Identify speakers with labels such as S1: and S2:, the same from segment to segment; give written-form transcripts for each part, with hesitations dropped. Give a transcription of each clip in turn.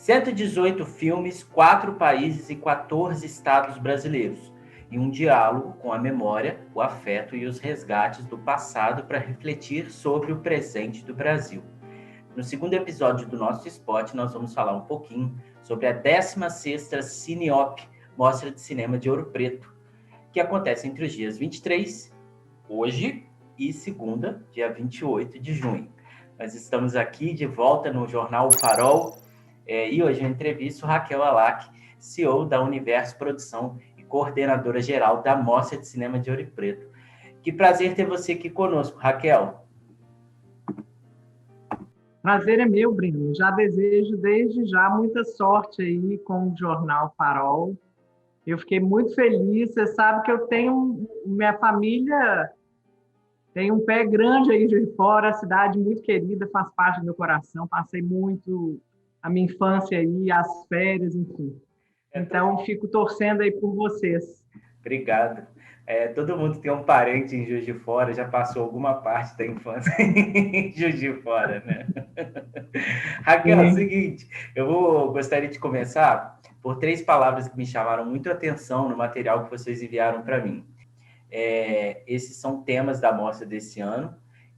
S1: 118 filmes, 4 países e 14 estados brasileiros, e um diálogo com a memória, o afeto e os resgates do passado para refletir sobre o presente do Brasil. No segundo episódio do nosso spot, nós vamos falar um pouquinho sobre a 16ª Cineop, Mostra de Cinema de Ouro Preto, que acontece entre os dias 23, hoje, e segunda, dia 28 de junho. Nós estamos aqui de volta no Jornal O Farol, e hoje eu entrevisto Raquel Alac, CEO da Universo Produção e coordenadora geral da Mostra de Cinema de Ouro Preto. Que prazer ter você aqui conosco, Raquel.
S2: Prazer é meu, Breno. Já desejo desde já muita sorte aí com o Jornal Farol. Eu fiquei muito feliz. Você sabe que eu tenho, minha família tem um pé grande aí de fora, a cidade muito querida, faz parte do meu coração. Passei muito a minha infância aí, as férias, enfim. Então, fico torcendo aí por vocês.
S1: Obrigado. Todo mundo tem um parente em Juiz de Fora, já passou alguma parte da infância em Juiz de Fora, né? Raquel, é o seguinte, gostaria de começar por 3 palavras que me chamaram muito a atenção no material que vocês enviaram para mim. Esses são temas da mostra desse ano.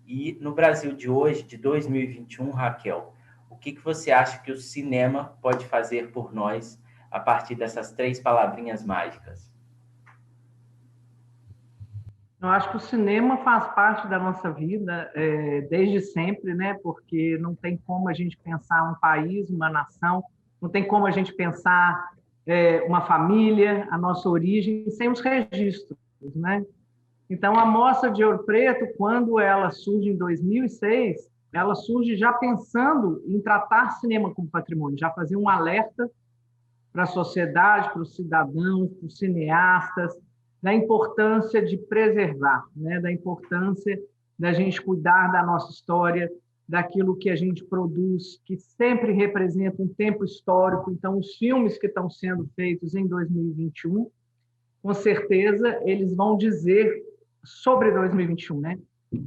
S1: E no Brasil de hoje, de 2021, Raquel, o que você acha que o cinema pode fazer por nós a partir dessas 3 palavrinhas mágicas?
S2: Eu acho que o cinema faz parte da nossa vida desde sempre, né? Porque não tem como a gente pensar um país, uma nação, não tem como a gente pensar uma família, a nossa origem, sem os registros, né? Então, a Mostra de Ouro Preto, quando ela surge em 2006, ela surge já pensando em tratar cinema como patrimônio, já fazer um alerta para a sociedade, para os cidadãos, para os cineastas, da importância de preservar, né? Da importância da gente cuidar da nossa história, daquilo que a gente produz, que sempre representa um tempo histórico. Então, os filmes que estão sendo feitos em 2021, com certeza, eles vão dizer sobre 2021, né?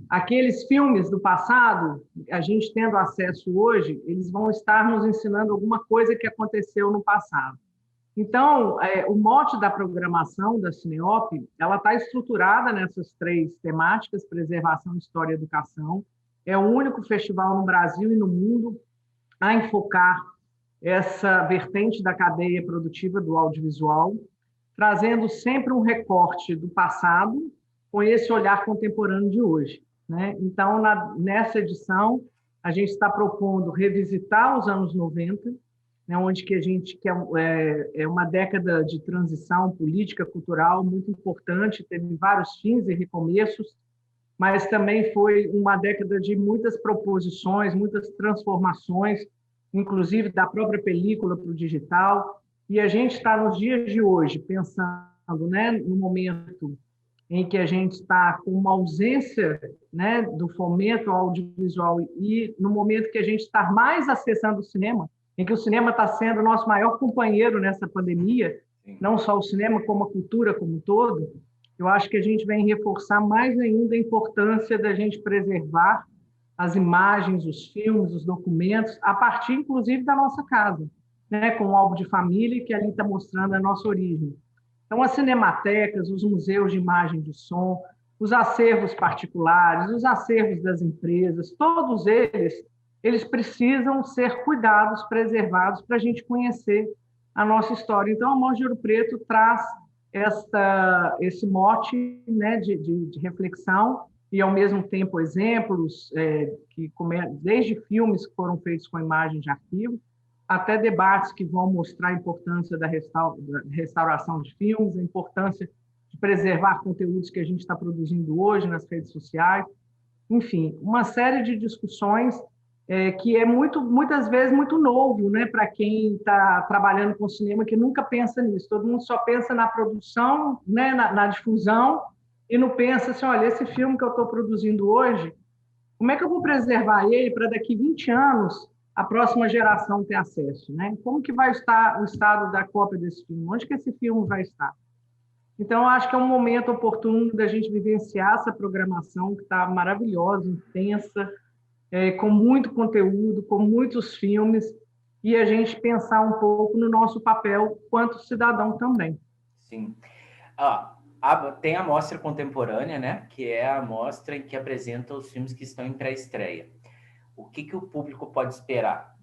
S2: Aqueles filmes do passado, a gente tendo acesso hoje, eles vão estar nos ensinando alguma coisa que aconteceu no passado. Então, o mote da programação da Cineop, ela está estruturada nessas 3 temáticas: preservação, história e educação. É o único festival no Brasil e no mundo a enfocar essa vertente da cadeia produtiva do audiovisual, trazendo sempre um recorte do passado com esse olhar contemporâneo de hoje, né? Então, nessa edição, a gente está propondo revisitar os anos 90, né, onde que a gente quer uma década de transição política, cultural muito importante, teve vários fins e recomeços, mas também foi uma década de muitas proposições, muitas transformações, inclusive da própria película para o digital. E a gente está nos dias de hoje pensando, né, no momento em que a gente está com uma ausência, né, do fomento ao audiovisual e no momento que a gente está mais acessando o cinema, em que o cinema está sendo o nosso maior companheiro nessa pandemia, não só o cinema, como a cultura como um todo. Eu acho que a gente vem reforçar mais ainda a importância da gente preservar as imagens, os filmes, os documentos, a partir, inclusive, da nossa casa, né? Com o álbum de família, que ali está mostrando a nossa origem. Então, as cinematecas, os museus de imagem e de som, os acervos particulares, os acervos das empresas, todos eles precisam ser cuidados, preservados, para a gente conhecer a nossa história. Então, a Mostra de Ouro Preto traz esse mote, né, de reflexão e, ao mesmo tempo, exemplos, desde filmes que foram feitos com imagens de arquivo, até debates que vão mostrar a importância da restauração de filmes, a importância de preservar conteúdos que a gente está produzindo hoje nas redes sociais. Enfim, uma série de discussões que é muitas vezes muito novo, né, para quem está trabalhando com cinema, que nunca pensa nisso. Todo mundo só pensa na produção, né, na difusão, e não pensa assim, olha, esse filme que eu estou produzindo hoje, como é que eu vou preservar ele para daqui 20 anos a próxima geração ter acesso, né? Como que vai estar o estado da cópia desse filme? Onde que esse filme vai estar? Então, eu acho que é um momento oportuno da gente vivenciar essa programação que está maravilhosa, intensa, com muito conteúdo, com muitos filmes, e a gente pensar um pouco no nosso papel quanto cidadão também.
S1: Sim. Tem a mostra contemporânea, né? Que é a mostra em que apresenta os filmes que estão em pré-estreia. O que o público pode esperar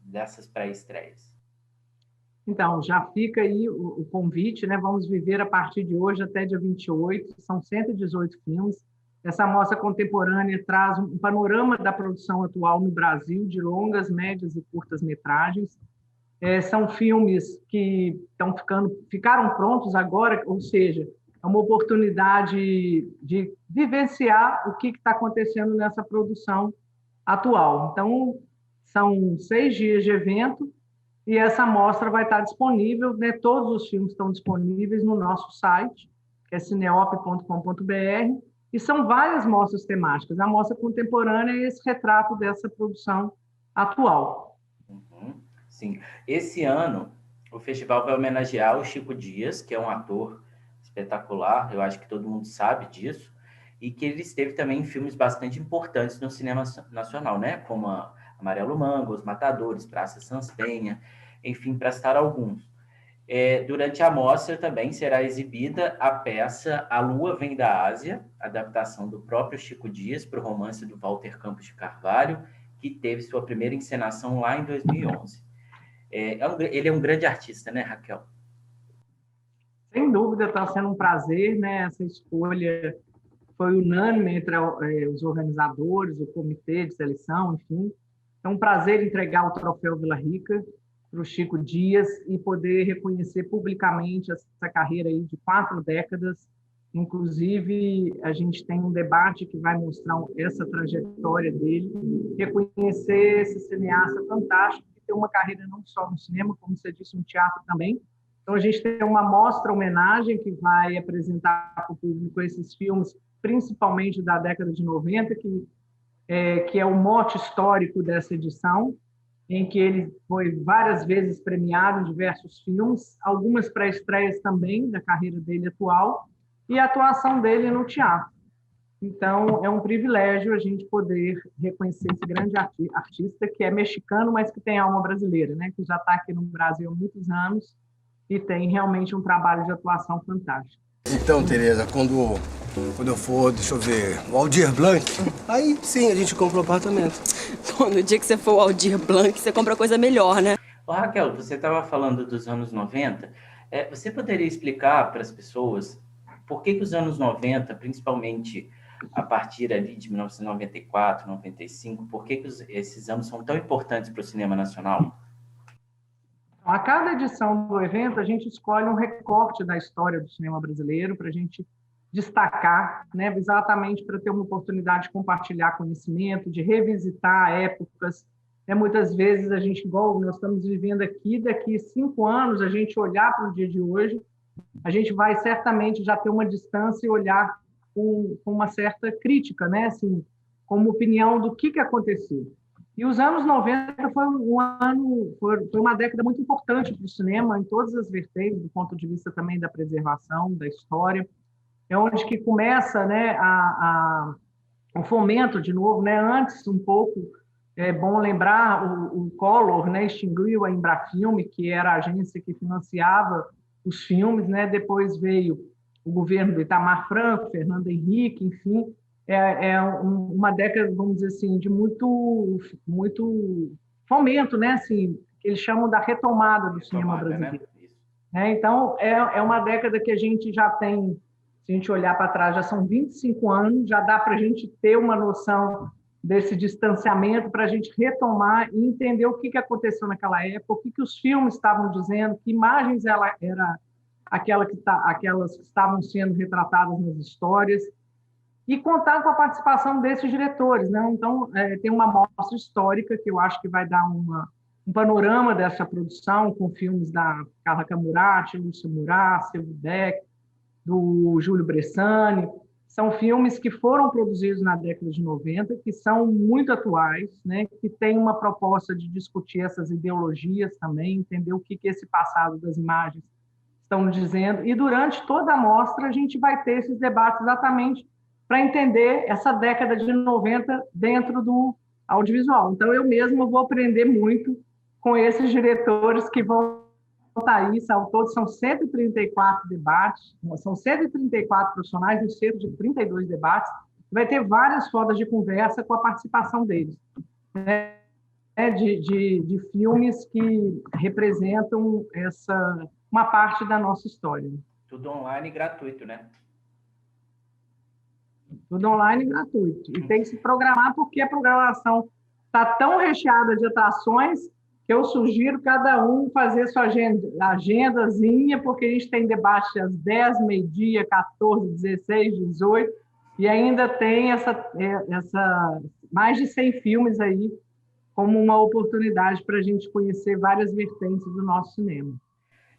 S1: dessas pré-estreias?
S2: Então, já fica aí o convite, né? Vamos viver a partir de hoje até dia 28, são 118 filmes. Essa mostra contemporânea traz um panorama da produção atual no Brasil, de longas, médias e curtas metragens. São filmes que ficaram prontos agora, ou seja, é uma oportunidade de vivenciar o que está acontecendo nessa produção atual. Então, são 6 dias de evento, e essa mostra vai estar disponível, né? Todos os filmes estão disponíveis no nosso site, que é cineop.com.br, e são várias mostras temáticas. A mostra contemporânea é esse retrato dessa produção atual.
S1: Uhum, sim. Esse ano, o festival vai homenagear o Chico Dias, que é um ator espetacular, eu acho que todo mundo sabe disso, e que ele esteve também em filmes bastante importantes no cinema nacional, né? Como Amarelo Mango, Os Matadores, Praça Sans Penha, enfim, para citar alguns. Durante a mostra também será exibida a peça A Lua Vem da Ásia, adaptação do próprio Chico Dias para o romance do Walter Campos de Carvalho, que teve sua primeira encenação lá em 2011. Ele é um grande artista, né, Raquel?
S2: Sem dúvida, está sendo um prazer, né? Essa escolha foi unânime entre os organizadores, o comitê de seleção, enfim. É um prazer entregar o troféu Vila Rica para o Chico Dias e poder reconhecer publicamente essa carreira aí de 4 décadas. Inclusive, a gente tem um debate que vai mostrar essa trajetória dele, reconhecer esse cineasta fantástico, que tem uma carreira não só no cinema, como você disse, no teatro também. Então, a gente tem uma mostra-homenagem que vai apresentar para o público esses filmes, principalmente da década de 90, que é o mote histórico dessa edição, em que ele foi várias vezes premiado em diversos filmes, algumas pré-estreias também da carreira dele atual, e a atuação dele no teatro. Então, é um privilégio a gente poder reconhecer esse grande artista, que é mexicano, mas que tem alma brasileira, né? Que já está aqui no Brasil há muitos anos e tem realmente um trabalho de atuação fantástico.
S3: Então, Tereza, quando eu for, deixa eu ver, o Aldir Blanc, aí sim a gente compra um apartamento.
S4: Bom, no dia que você for o Aldir Blanc, você compra coisa melhor, né?
S1: Ô, Raquel, você estava falando dos anos 90. Você poderia explicar para as pessoas por que os anos 90, principalmente a partir ali de 1994, 95, por que esses anos são tão importantes para o cinema nacional?
S2: A cada edição do evento, a gente escolhe um recorte da história do cinema brasileiro para a gente destacar, né, exatamente para ter uma oportunidade de compartilhar conhecimento, de revisitar épocas. Muitas vezes a gente, igual nós estamos vivendo aqui, daqui 5 anos, a gente olhar para o dia de hoje, a gente vai certamente já ter uma distância e olhar com uma certa crítica, né, assim, como opinião do que aconteceu. E os anos 90 foi uma década muito importante para o cinema, em todas as vertentes, do ponto de vista também da preservação, da história. É onde que começa, né, o fomento, de novo, né? Antes, um pouco, é bom lembrar, o Collor, né, extinguiu a Embrafilme, que era a agência que financiava os filmes, né? Depois veio o governo do Itamar Franco, Fernando Henrique, enfim. Uma década, vamos dizer assim, de muito fomento, né? Assim, que eles chamam da retomada do cinema brasileiro. Né? Então, é uma década que a gente já tem, se a gente olhar para trás, já são 25 anos, já dá para a gente ter uma noção desse distanciamento, para a gente retomar e entender o que aconteceu naquela época, o que os filmes estavam dizendo, que imagens era aquelas que estavam sendo retratadas nas histórias, e contar com a participação desses diretores, né? Então, tem uma mostra histórica que eu acho que vai dar um panorama dessa produção, com filmes da Carla Camurati, Lúcio Murat, Silvio Beck, do Júlio Bressani. São filmes que foram produzidos na década de 90, que são muito atuais, né? Que têm uma proposta de discutir essas ideologias também, entender o que esse passado das imagens estão dizendo. E durante toda a mostra a gente vai ter esses debates exatamente para entender essa década de 90 dentro do audiovisual. Então, eu mesma vou aprender muito com esses diretores que vão estar aí. Ao todo, são 134 debates, são 134 profissionais no centro de 32 debates. Vai ter várias rodas de conversa com a participação deles, né? De filmes que representam uma parte da nossa história.
S1: Tudo online e gratuito, né?
S2: Tudo online e gratuito. E tem que se programar, porque a programação está tão recheada de atrações que eu sugiro cada um fazer sua agendazinha, porque a gente tem debate às 10, meio-dia, 14, 16, 18, e ainda tem mais de 100 filmes aí como uma oportunidade para a gente conhecer várias vertentes do nosso cinema.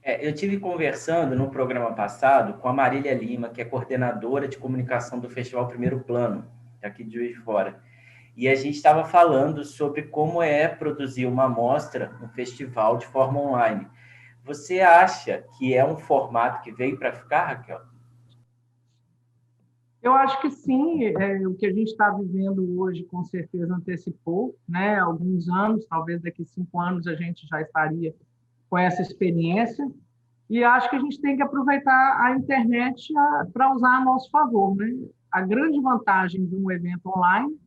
S1: Eu tive conversando no programa passado com a Marília Lima, que é coordenadora de comunicação do Festival Primeiro Plano, aqui de Juiz de Fora. E a gente estava falando sobre como é produzir uma mostra, um festival de forma online. Você acha que é um formato que veio para ficar, Raquel?
S2: Eu acho que sim. O que a gente está vivendo hoje, com certeza, antecipou, né? Alguns anos, talvez daqui a 5 anos, a gente já estaria com essa experiência. E acho que a gente tem que aproveitar a internet para usar a nosso favor, né? A grande vantagem de um evento online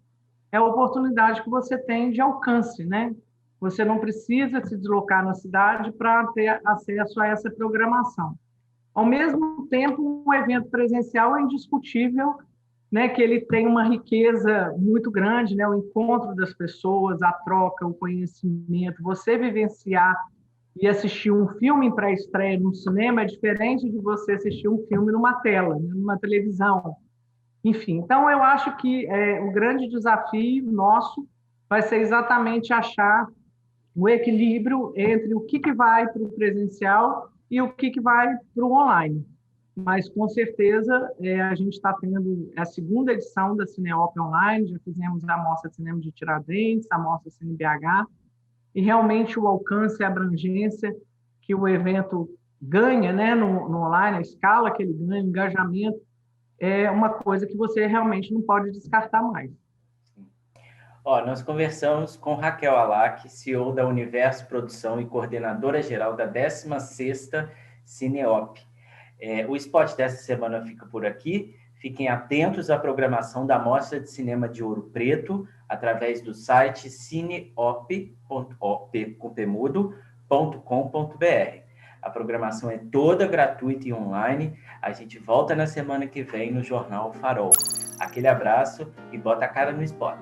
S2: é a oportunidade que você tem de alcance, né? Você não precisa se deslocar na cidade para ter acesso a essa programação. Ao mesmo tempo, um evento presencial é indiscutível, né, que ele tem uma riqueza muito grande, né, o encontro das pessoas, a troca, o conhecimento. Você vivenciar e assistir um filme em pré-estreia no cinema é diferente de você assistir um filme numa tela, numa televisão. Enfim, então eu acho que o grande desafio nosso vai ser exatamente achar o equilíbrio entre o que vai para o presencial e o que vai para o online. Mas, com certeza, a gente está tendo a segunda edição da Cineop Online, já fizemos a Mostra de Cinema de Tiradentes, a Mostra Cine BH, e realmente o alcance e a abrangência que o evento ganha, né, no online, a escala que ele ganha, o engajamento, é uma coisa que você realmente não pode descartar mais.
S1: Nós conversamos com Raquel Alac, CEO da Universo Produção e coordenadora geral da 16ª Cineop. O spot dessa semana fica por aqui. Fiquem atentos à programação da Mostra de Cinema de Ouro Preto através do site cineop.com.br. A programação é toda gratuita e online. A gente volta na semana que vem no Jornal Farol. Aquele abraço e bota a cara no spot.